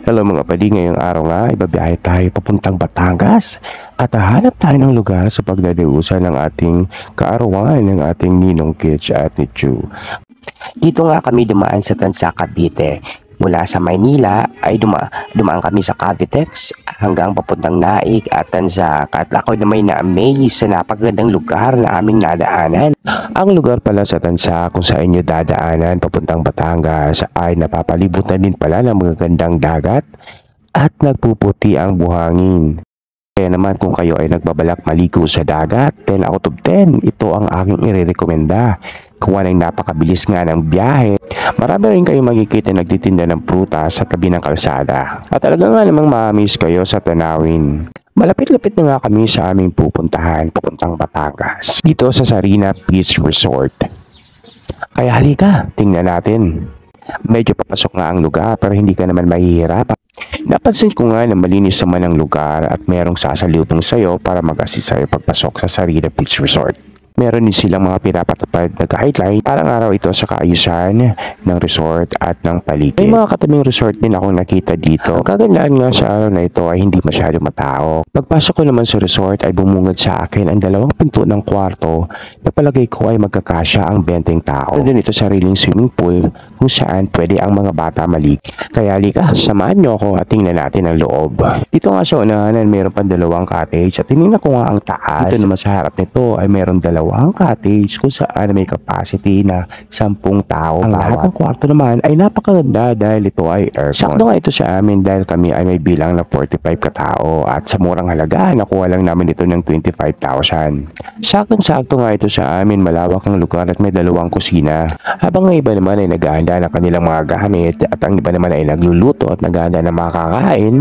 Hello mga padi, ngayong araw nga ibabiyahe tayo papuntang Batangas at hahanap tayo ng lugar sa pagdadiusan ng ating kaarawan ng ating Ninong Kitch at ni Chu. Dito nga kami dumaan sa Tansa, Cavite. Mula sa Maynila ay dumaan kami sa Cavitex hanggang papuntang Naik at Tansa. At ako na may na-amaze sa napakagandang lugar na aming nadaanan. Ang lugar pala sa Tansa kung saan inyo dadaanan papuntang Batangas ay napapalibutan din pala ng magagandang dagat at nagpuputi ang buhangin. Kaya naman kung kayo ay nagbabalak maligo sa dagat, 10 out of 10, ito ang aking irerekomenda. Kung anong napakabilis nga ng biyahe, marami rin kayong makikita nagtitinda ng prutas sa tabi ng kalsada. At talaga nga namang ma-amaze kayo sa tanawin. Malapit-lapit na nga kami sa aming pupuntahan, papuntang Batangas, dito sa Sarina Beach Resort. Kaya halika, tingnan natin. Medyo papasok nga ang lugar pero hindi ka naman mahihirapan. Napansin ko nga na malinis naman ang lugar at merong sasalubong sa'yo para mag-assist sa'yo pagpasok sa Sarina Beach Resort. Meron din silang mga pinapatupad na guideline parang araw ito sa kaayusan ng resort at ng paligid. May mga katabing resort din akong nakita dito. Ang kagandaan nga sa araw na ito ay hindi masyado matao. Pagpasok ko naman sa resort ay bumungad sa akin ang dalawang pinto ng kwarto na palagay ko ay magkakasya ang 20 tao. Meron din ito sariling swimming pool kung saan pwede ang mga bata maligo. Kaya halika, samahan nyo ako at tingnan natin ang loob. Dito nga sa unahanan mayroon pa dalawang cottage at tinignan ko nga ang taas. Dito naman sa harap nito ay mayroon dalawang cottage kung saan may capacity na 10 tao. Ang lahat ng kwarto naman ay napakaganda dahil ito ay aircon. Sakto nga ito sa amin dahil kami ay may bilang na 45 katao at sa murang halaga nakuha lang namin ito ng 25,000. Saktong-sakto nga ito sa amin, malawak ang lugar at may dalawang kusina. Habang ang iba naman ay naghahanda ng kanilang mga gamit at ang iba naman ay nagluluto at naghahanda ng mga kakain.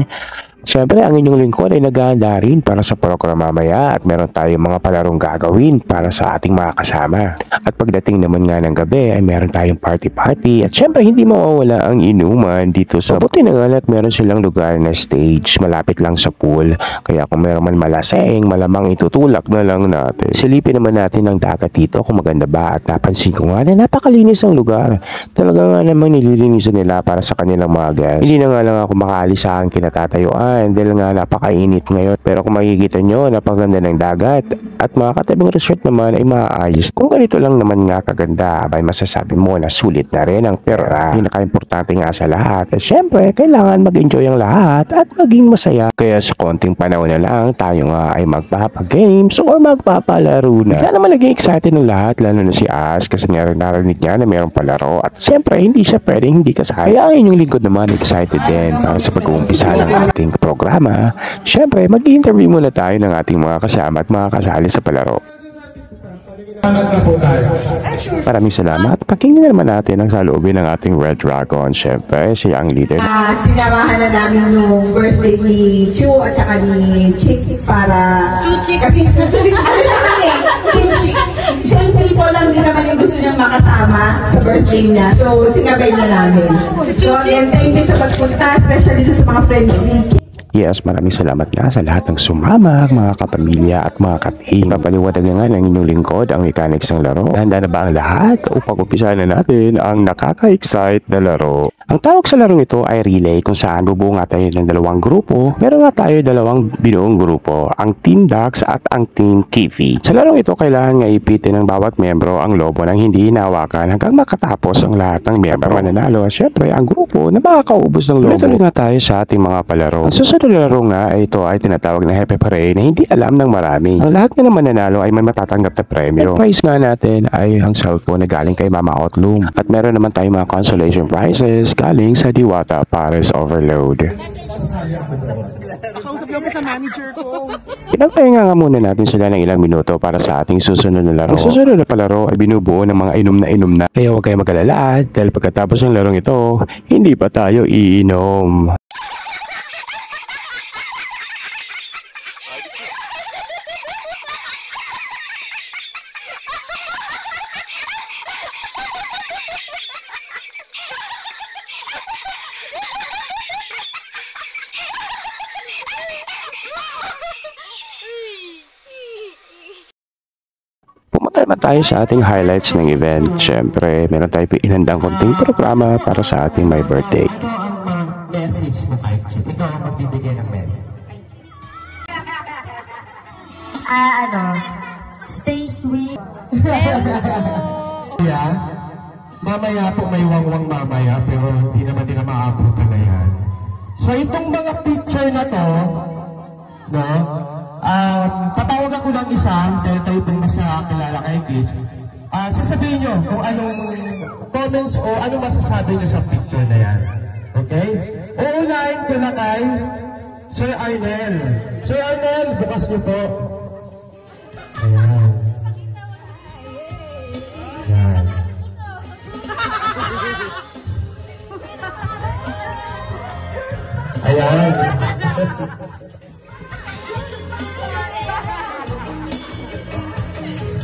Siyempre, ang inyong lingkod ay naghahanda rin para sa programa mamaya at meron tayong mga palarong gagawin para sa ating mga kasama. At pagdating naman nga ng gabi ay meron tayong party-party at siyempre hindi mawawala ang inuman dito sa buti na nga at meron silang lugar na stage malapit lang sa pool. Kaya kung meron man malaseng, malamang itutulak na lang natin. Silipin naman natin ang dagat dito kung maganda ba at napansin ko nga na napakalinis ang lugar. Talaga nga namang nililinisan nila para sa kanilang mga guests. Hindi na nga lang ako makaalis sa aking kinatatayuan dahil nga napakainit ngayon. Pero kung makikita nyo, napakaganda ng dagat at mga katabing resort naman ay maayos. Kung ganito lang naman nga kaganda, abay masasabi mo na sulit na rin ang pera. Pinaka-importante nga sa lahat. At syempre, kailangan mag-enjoy ang lahat at maging masaya. Kaya sa konting panahon na lang, tayo nga ay magpapa-games or magpapalaro na. Kaya naman naging excited ng lahat, lalo na si Ash kasi narinig niya na mayroong palaro at syempre, hindi siya pwedeng hindi kasaya. Kaya ang inyong lingkod naman excited din para sa pag-uumpisa ng ating programa. Siyempre, mag-interview muna tayo ng ating mga kasama at mga kasali sa palaro. Maraming salamat. Pakinggan naman natin ang saloobin ng ating Red Dragon. Siyempre, siya ang leader. Sinamahan na namin yung birthday ni Chu at saka ni Chick para... Kasi ano naman same people lang din naman yung gusto niyang makasama sa birthday niya. So, sinabay na namin. So, again, thank you sa pagpunta, especially sa mga friends ni Chick. Yes, maraming salamat nga sa lahat ng sumama, mga kapamilya at mga kating. Papaliwanag nga ng inyong lingkod ang mechanics ng laro. Handa na ba ang lahat? Upang umpisa na natin ang nakaka-excite na laro. Ang tawag sa larong ito ay relay kung saan bubuo nga tayo ng dalawang grupo. Meron nga tayo dalawang binuong grupo, ang Team Ducks at ang Team Kifi. Sa larong ito, kailangan nga ipitin ng bawat membro ang lobo ng hindi hinawakan hanggang makatapos ang lahat ng membro. Mananalo, syempre, ang grupo na makakaubos ng lobo. Tuloy nga tayo sa ating mga palaro. Ang susunod na laro nga, ito ay tinatawag na Happy Parade na hindi alam ng marami. Ang lahat nga naman nanalo ay may matatanggap na premyo. Ang prize nga natin ay ang cellphone na galing kay Mama Outloom. At meron naman tayong mga consolation prizes galing sa Diwata Pares Overload. Nakausap lang sa manager ko. Pinagpahinga nga muna natin sila ng ilang minuto para sa ating susunod na laro. Ang susunod na palaro ay binubuo ng mga inom na. Kaya huwag kayong mag-alala dahil pagkatapos ng larong ito, hindi pa tayo iinom. Pumunta naman tayo sa ating highlights ng event. Siyempre, meron tayo inhandang konting programa para sa ating my birthday. message mo kay Chip? Ikaw ang magbibigay ng message. Stay sweet. Yeah. Mamaya po may wangwang mamaya, pero hindi naman din na maabutan na yan. So itong mga picture na to, no, patawagan ko lang isa, dahil tayo pong mas nakakilala kay Kids. Sasabihin nyo kung anong comments o anong masasabi nyo sa picture na yan. Okay? Uunahin ko na kay Sir Arnel. Sir Arnel, bukas nyo po. Ayan. Ayan. Ayan.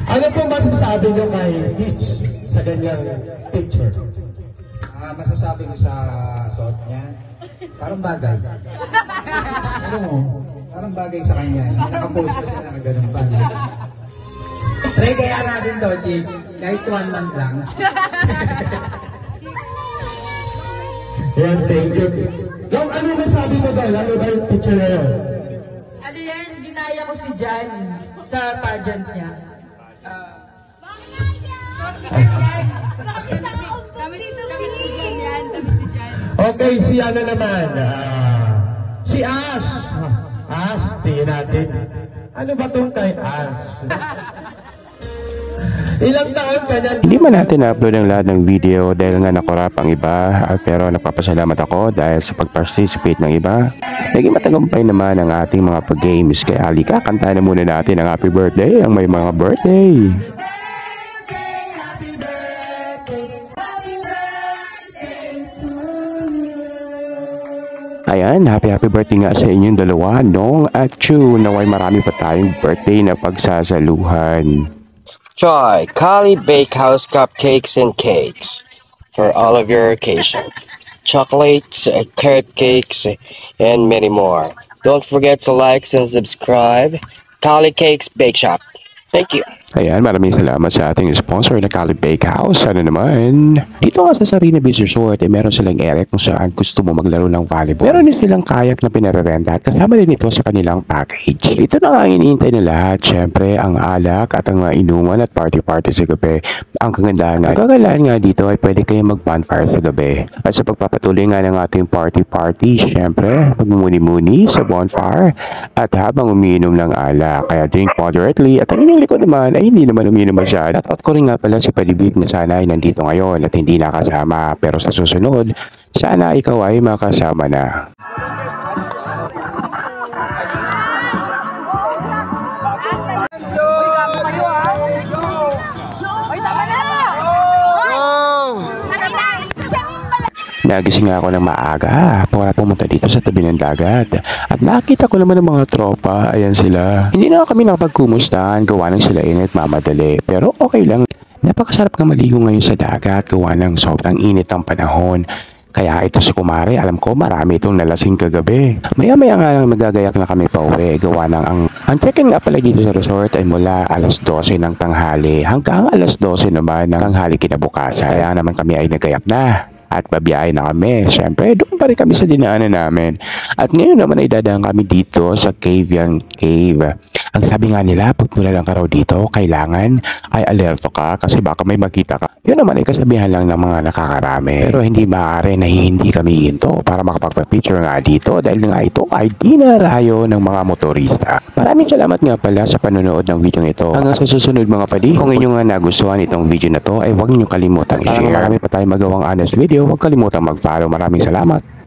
Ano po masasabi nyo kay Hitch sa ganyang picture? Masasabi ko sa suot niya, parang bagay. Parang bagay sa kanya. Nakapost ko siya na ganun pa. Try kaya natin to, Chief. Kahit 1 month lang. Ayan, thank you. Yung ano masabi mo doon? Ano ba yung picture na yun? Ano yan, ginaya ko si Jan sa pageant niya. Okay, si ano naman? Si Ash. Ash, tingin natin. Ano ba itong kay Ash? Ilang taon ka na? Hindi man natin na-upload ang lahat ng video dahil nga nakurap ang iba, pero napapasalamat ako dahil sa pag-participate ng iba. Naging matagumpay naman ang ating mga pag-games, kaya halika, kantahan na muna natin ang happy birthday ang may mga birthday. Ayan, happy birthday nga sa inyong dalawa, Nong at Chu. Naway marami pa tayong birthday na pagsasaluhan. Joy, Kali Bakehouse cupcakes and cakes for all of your occasion. Chocolates, carrot cakes, and many more. Don't forget to like and subscribe. Kali Cakes Bake Shop. Thank you. Ayan, maraming salamat sa ating sponsor na Kali Bakehouse. Ano naman? Dito nga sa Sarina Beach Resort, meron silang area kung saan gusto mo maglaro ng volleyball. Meron din silang kayak na pinarerenta at kasama din ito sa kanilang package. Ito na nga ang iniintay na lahat. Siyempre, ang alak at ang inuman at party-party sa gabi. Ang kagandahan nga, kagalaan nga dito ay pwede kayong mag-bonfire sa gabi. At sa pagpapatuloy nga ng ating party-party, siyempre, magmumuni-muni sa bonfire at habang umiinom ng alak. Kaya drink moderately at ang inyong likod naman ay hindi naman umiinom masyado. At ko rin nga pala si Palibig na sana ay nandito ngayon at hindi nakasama. Pero sa susunod, sana ikaw ay makasama na. Nagising nga ako ng maaga para pumunta dito sa tabi ng dagat. At nakita ko naman ng mga tropa, ayan sila. Hindi na kami nakapagkumustahan, gawa ng sila init mamadali. Pero okay lang. Napakasarap nga maligo ngayon sa dagat, gawa ng sobrang init ang panahon. Kaya ito si Kumare, alam ko marami itong nalasing kagabi. Maya-maya nga lang magagayak na kami pa uwi, gawa ng ang check-in nga pala dito sa resort ay mula alas 12 ng tanghali hanggang alas 12 naman ng tanghali kinabukasan. Kaya naman kami ay nagayak na. At babiyahe na kami. Siyempre, doon pa rin kami sa dinaanan namin. At ngayon naman ay dadaan kami dito sa Cavian Cave. Ang sabi nga nila, pag mula ka raw dito, kailangan ay alerto ka kasi baka may makita ka. Yun naman ay kasabihan lang ng mga nakakarami. Pero hindi maaari na hindi kami hinto para makapagpa-picture nga dito dahil nga ito ay dinarayo ng mga motorista. Maraming salamat nga pala sa panonood ng video ito. Hanggang sa susunod mga padi, kung inyo nga nagustuhan itong video na to, ay huwag niyo kalimutang i-share. Marami pa tayong magawang honest video. Huwag kalimutang mag-follow. Maraming salamat.